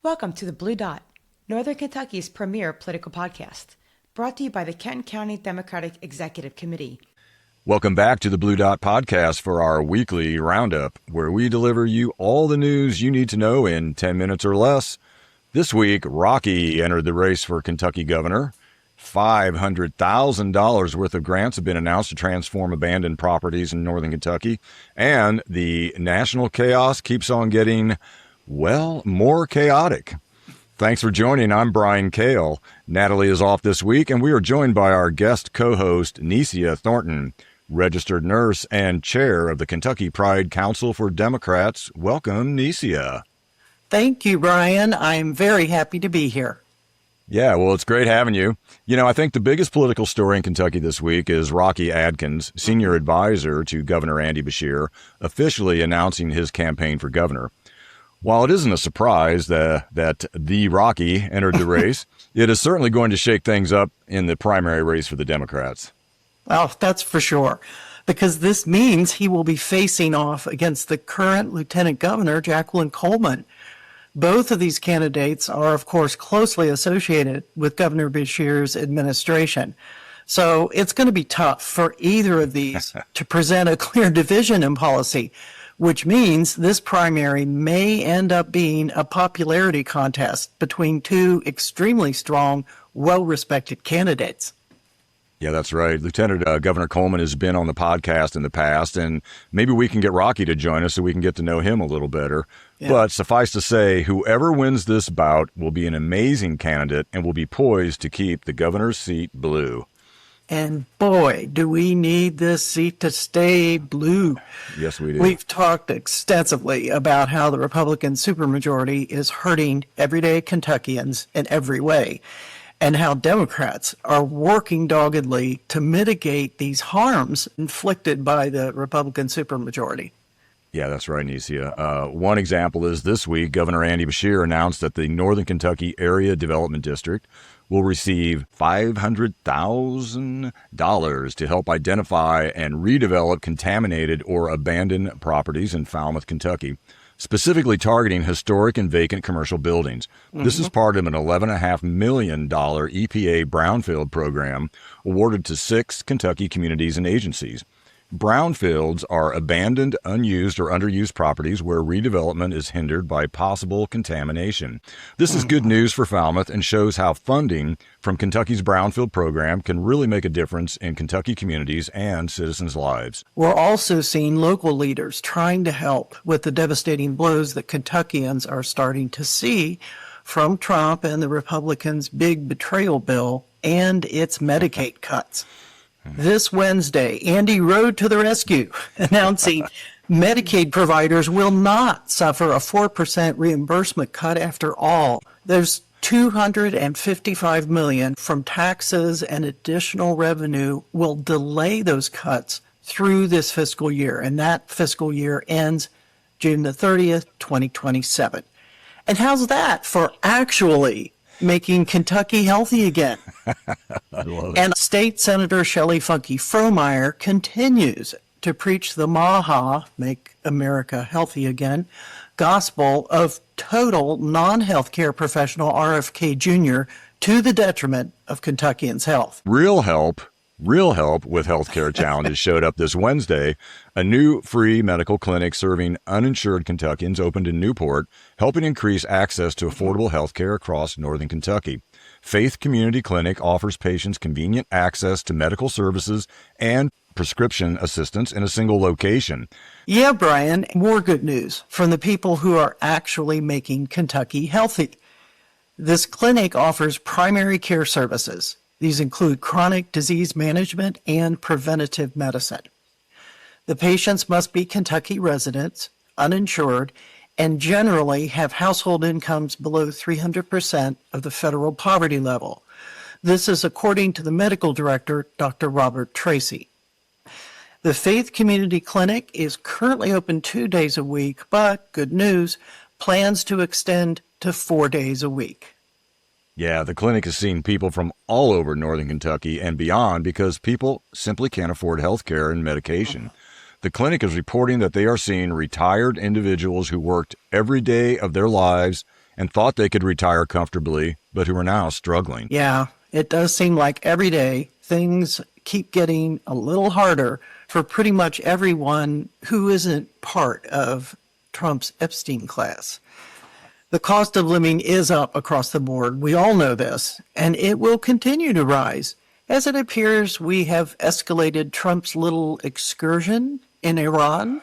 Welcome to The Blue Dot, Northern Kentucky's premier political podcast, brought to you by the Kenton County Democratic Executive Committee. Welcome back to the Blue Dot Podcast for our weekly Roundup, where we deliver you all the news you need to know in 10 minutes or less. This week, Rocky entered the race for Kentucky governor. $500,000 worth of grants have been announced to transform abandoned properties in northern Kentucky. And the national chaos keeps on getting, well, more chaotic. Thanks for joining. I'm Brian Koehl. Natalie is off this week, and we are joined by our guest co-host, Nisia Thornton, registered nurse and chair of the Kentucky Pride Council for Democrats. Welcome, Nisia. Thank you, Brian. I'm very happy to be here. Yeah, well, it's great having you. You know, I think the biggest political story in Kentucky this week is Rocky Adkins, senior advisor to Governor Andy Beshear, officially announcing his campaign for governor. While it isn't a surprise that the Rocky entered the race, it is certainly going to shake things up in the primary race for the Democrats. Well, that's for sure, because this means he will be facing off against the current Lieutenant Governor, Jacqueline Coleman. Both of these candidates are, of course, closely associated with Governor Beshear's administration. So it's going to be tough for either of these to present a clear division in policy, which means this primary may end up being a popularity contest between two extremely strong, well-respected candidates. Yeah, that's right. Lieutenant Governor Coleman has been on the podcast in the past, and maybe we can get Rocky to join us so we can get to know him a little better. Yeah. But suffice to say, whoever wins this bout will be an amazing candidate and will be poised to keep the governor's seat blue. And boy, do we need this seat to stay blue. Yes, we do. We've talked extensively about how the Republican supermajority is hurting everyday Kentuckians in every way, and how Democrats are working doggedly to mitigate these harms inflicted by the Republican supermajority. Yeah, that's right, Nisia. One example is this week, Governor Andy Beshear announced that the Northern Kentucky Area Development District will receive $500,000 to help identify and redevelop contaminated or abandoned properties in Falmouth, Kentucky, specifically targeting historic and vacant commercial buildings. Mm-hmm. This is part of an $11.5 million EPA brownfield program awarded to 6 Kentucky communities and agencies. Brownfields are abandoned, unused, or underused properties where redevelopment is hindered by possible contamination. This is good news for Falmouth and shows how funding from Kentucky's Brownfield program can really make a difference in Kentucky communities and citizens' lives. We're also seeing local leaders trying to help with the devastating blows that Kentuckians are starting to see from Trump and the Republicans' big betrayal bill and its Medicaid cuts. This Wednesday, Andy rode to the rescue, announcing Medicaid providers will not suffer a 4% reimbursement cut after all. There's $255 million from taxes and additional revenue will delay those cuts through this fiscal year, and that fiscal year ends June the 30th, 2027. And how's that for actually making Kentucky healthy again? I love it. And State Senator Shelley Funky Frohmeyer continues to preach the MAHA, Make America Healthy Again, gospel of total non-healthcare professional RFK Jr. to the detriment of Kentuckians' health. Real help with healthcare challenges showed up this Wednesday. A new free medical clinic serving uninsured Kentuckians opened in Newport, helping increase access to affordable healthcare across northern Kentucky. Faith Community Clinic offers patients convenient access to medical services and prescription assistance in a single location. Yeah, Brian, more good news from the people who are actually making Kentucky healthy. This clinic offers primary care services. These include chronic disease management and preventative medicine. The patients must be Kentucky residents, uninsured, and generally have household incomes below 300% of the federal poverty level. This is according to the medical director, Dr. Robert Tracy. The Faith Community Clinic is currently open 2 days a week, but good news, plans to extend to 4 days a week. Yeah, the clinic has seen people from all over northern Kentucky and beyond because people simply can't afford health care and medication. The clinic is reporting that they are seeing retired individuals who worked every day of their lives and thought they could retire comfortably, but who are now struggling. Yeah, it does seem like every day things keep getting a little harder for pretty much everyone who isn't part of Trump's Epstein class. The cost of living is up across the board. We all know this, and it will continue to rise as it appears we have escalated Trump's little excursion in Iran.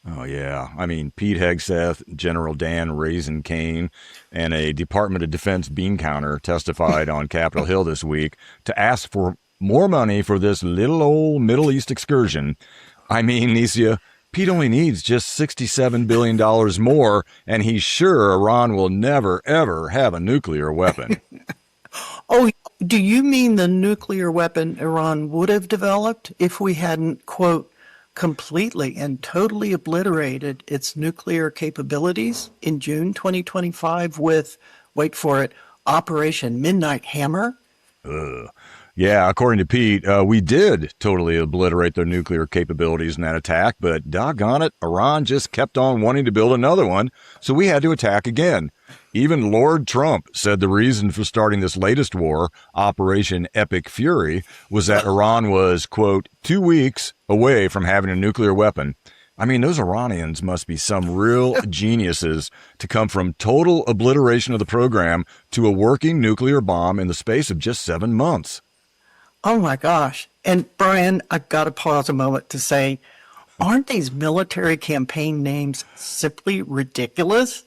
Oh, yeah. I mean, Pete Hegseth, General Dan Raisin Kane, and a Department of Defense bean counter testified on Capitol Hill this week to ask for more money for this little old Middle East excursion. I mean, Nisia, Pete only needs just $67 billion more, and he's sure Iran will never, ever have a nuclear weapon. Oh, do you mean the nuclear weapon Iran would have developed if we hadn't, quote, completely and totally obliterated its nuclear capabilities in June 2025 with, wait for it, Operation Midnight Hammer? Yeah, according to Pete, we did totally obliterate their nuclear capabilities in that attack, but doggone it, Iran just kept on wanting to build another one, so we had to attack again. Even Lord Trump said the reason for starting this latest war, Operation Epic Fury, was that Iran was, quote, 2 weeks away from having a nuclear weapon. I mean, those Iranians must be some real geniuses to come from total obliteration of the program to a working nuclear bomb in the space of just 7 months. Oh my gosh. And Brian, I've got to pause a moment to say, aren't these military campaign names simply ridiculous?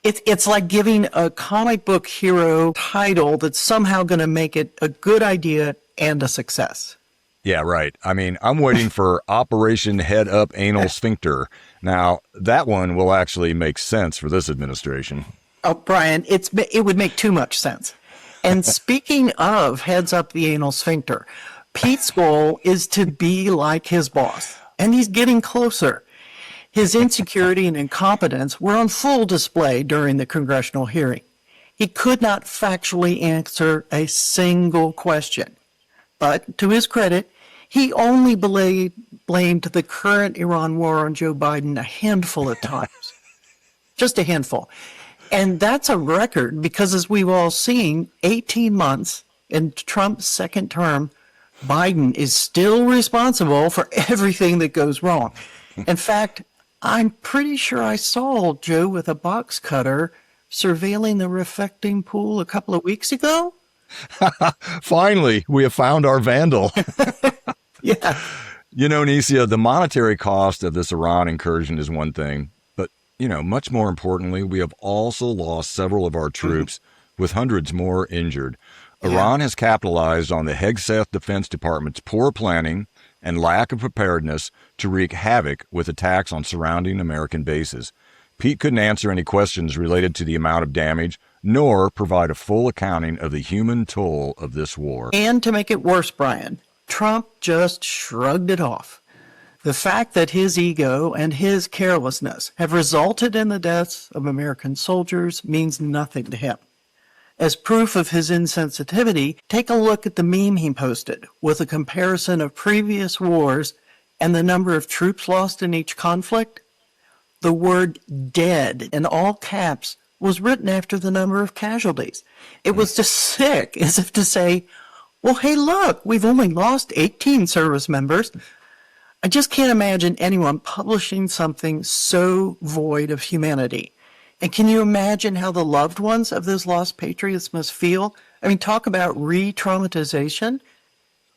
It's like giving a comic book hero title that's somehow going to make it a good idea and a success. Yeah, right. I mean, I'm waiting for Operation Head Up Anal Sphincter. Now, that one will actually make sense for this administration. Oh, Brian, it would make too much sense. And speaking of heads up the anal sphincter, Pete's goal is to be like his boss, and he's getting closer. His insecurity and incompetence were on full display during the congressional hearing. He could not factually answer a single question. But to his credit, he only blamed the current Iran war on Joe Biden a handful of times. Just a handful. And that's a record because, as we've all seen, 18 months in Trump's second term, Biden is still responsible for everything that goes wrong. In fact, I'm pretty sure I saw Joe with a box cutter surveilling the reflecting pool a couple of weeks ago. Finally, we have found our Vandal. Yeah. You know, Nisia, the monetary cost of this Iran incursion is one thing, but, much more importantly, we have also lost several of our troops with hundreds more injured. Yeah. Iran has capitalized on the Hegseth Defense Department's poor planning and lack of preparedness to wreak havoc with attacks on surrounding American bases. Pete couldn't answer any questions related to the amount of damage, nor provide a full accounting of the human toll of this war. And to make it worse, Brian, Trump just shrugged it off. The fact that his ego and his carelessness have resulted in the deaths of American soldiers means nothing to him. As proof of his insensitivity, take a look at the meme he posted with a comparison of previous wars and the number of troops lost in each conflict. The word dead in all caps was written after the number of casualties. It was just sick, as if to say, well, hey, look, we've only lost 18 service members. I just can't imagine anyone publishing something so void of humanity. And can you imagine how the loved ones of those lost patriots must feel? I mean, talk about re-traumatization.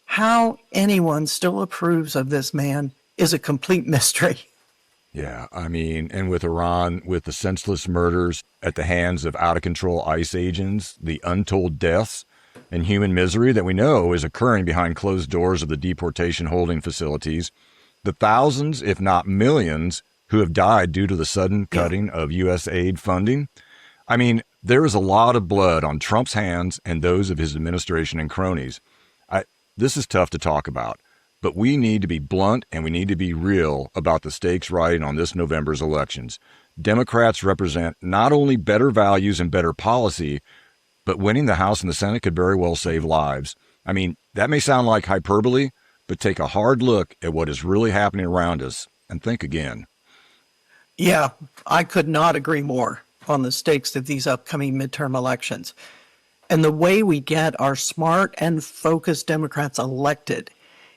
How anyone still approves of this man is a complete mystery. Yeah, I mean, and with Iran, with the senseless murders at the hands of out-of-control ICE agents, the untold deaths and human misery that we know is occurring behind closed doors of the deportation holding facilities, the thousands, if not millions, who have died due to the sudden cutting of U.S. aid funding. I mean, there is a lot of blood on Trump's hands and those of his administration and cronies. This is tough to talk about, but we need to be blunt and we need to be real about the stakes riding on this November's elections. Democrats represent not only better values and better policy, but winning the House and the Senate could very well save lives. I mean, that may sound like hyperbole, but take a hard look at what is really happening around us and think again. Yeah, I could not agree more. on the stakes of these upcoming midterm elections. And the way we get our smart and focused Democrats elected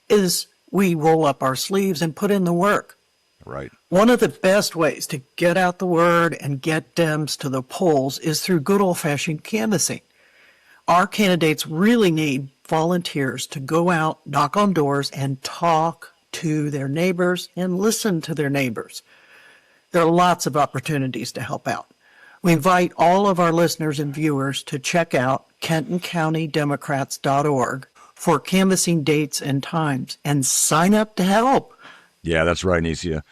is we roll up our sleeves and put in the work. Right. One of the best ways to get out the word and get Dems to the polls is through good old-fashioned canvassing. Our candidates really need volunteers to go out, knock on doors, and talk to their neighbors and listen to their neighbors. There are lots of opportunities to help out. We invite all of our listeners and viewers to check out KentonCountyDemocrats.org for canvassing dates and times and sign up to help. Yeah, that's right, Nisia.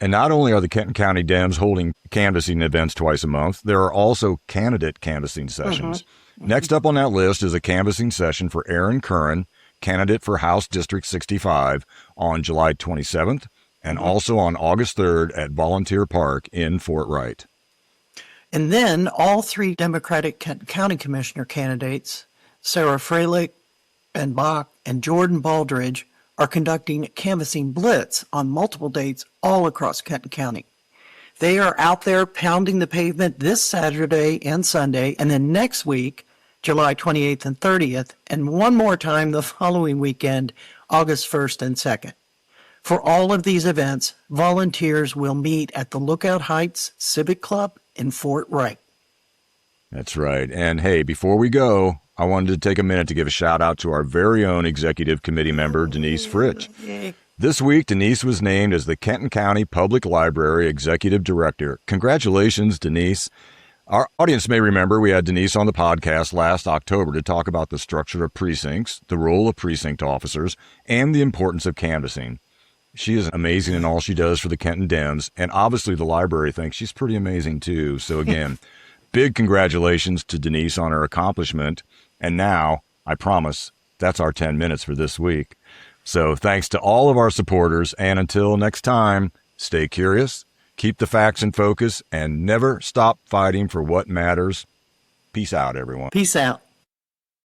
And not only are the Kenton County Dems holding canvassing events twice a month, there are also candidate canvassing sessions. Next up on that list is a canvassing session for Aaron Curran, candidate for House District 65, on July 27th, and also on August 3rd at Volunteer Park in Fort Wright. And then all three Democratic Kenton County Commissioner candidates, Sarah Freilich, Ben Bach, and Jordan Baldridge, are conducting a canvassing blitz on multiple dates all across Kenton County. They are out there pounding the pavement this Saturday and Sunday, and then next week, July 28th and 30th, and one more time the following weekend, August 1st and 2nd. For all of these events, volunteers will meet at the Lookout Heights Civic Club in Fort Wright. That's right. And hey, before we go, I wanted to take a minute to give a shout out to our very own executive committee member, Denise Fritsch. Yay. This week, Denise was named as the Kenton County Public Library Executive Director. Congratulations, Denise. Our audience may remember we had Denise on the podcast last October to talk about the structure of precincts, the role of precinct officers, and the importance of canvassing. She is amazing in all she does for the Kenton Dems, and obviously the library thinks she's pretty amazing too. So again, big congratulations to Denise on her accomplishment. And now, I promise, that's our 10 minutes for this week. So thanks to all of our supporters, and until next time, stay curious, keep the facts in focus, and never stop fighting for what matters. Peace out, everyone. Peace out.